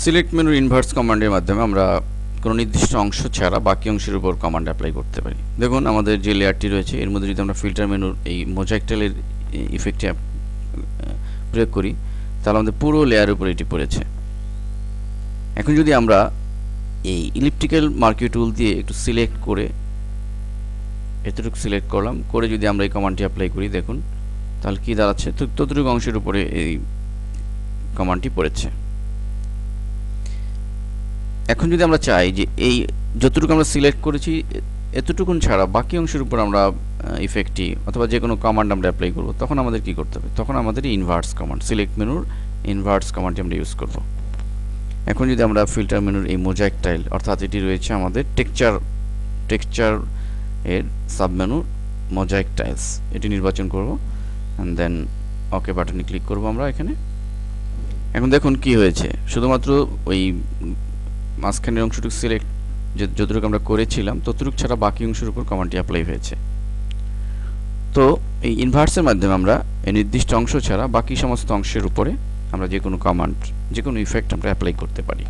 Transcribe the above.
Select মেনুর inverse কমান্ডের মাধ্যমে আমরা কোনো নির্দিষ্ট অংশ ছাড়া বাকি অংশের উপর কমান্ড অ্যাপ্লাই করতে পারি। দেখুন আমাদের যে লেয়ারটি রয়েছে এর মধ্যে যদি আমরা ফিল্টার মেনুর এই মোজাইক টাইলের ইফেক্টটি প্রয়োগ করি তাহলে আমাদের পুরো লেয়ারের উপর এটি পড়েছে। এখন যদি আমরা এই ইলিপ্টিক্যাল মার্কিং টুল দিয়ে একটু সিলেক্ট করে এতটুকু সিলেক্ট করলাম, করে যদি আমরা এই কমান্ডটি অ্যাপ্লাই করি দেখুন তাহলে কি দাঁড়াচ্ছে, ততটুকু অংশের উপরে এই কমান্ডটি পড়েছে। এখন যদি আমরা চাই যে এই যতটুকু আমরা সিলেক্ট করেছি এতটুকুন ছাড়া বাকি অংশের উপর আমরা ইফেক্টটি অথবা যে কোনো কমান্ড আমরা অ্যাপ্লাই করব, তখন আমাদের কি করতে হবে? তখন আমাদের ইনভার্স কমান্ড, সিলেক্ট মেনুর ইনভার্স কমান্ডটি আমরা ইউজ করব। এখন যদি আমরা ফিল্টার মেনুর এই মোজাইক টাইল অর্থাৎ এটি রয়েছে আমাদের টেক্সচার এর সাবমেনু মোজাইক টাইলস, এটি নির্বাচন করব অ্যান্ড দেন ওকে বাটনে ক্লিক করব আমরা এখানে। এখন দেখুন কি হয়েছে, শুধুমাত্র ওই মাঝখানের অংশটুকু সিলেক্ট যতটুকু আমরা করেছিলাম ততটুকু ছাড়া বাকি অংশের উপর কমান্ডটি অ্যাপ্লাই হয়েছে। তো এই ইনভার্সের মাধ্যমে আমরা এই নির্দিষ্ট অংশ ছাড়া বাকি সমস্ত অংশের উপরে আমরা যে কোনো কমান্ড, যে কোনো ইফেক্ট আমরা অ্যাপ্লাই করতে পারি।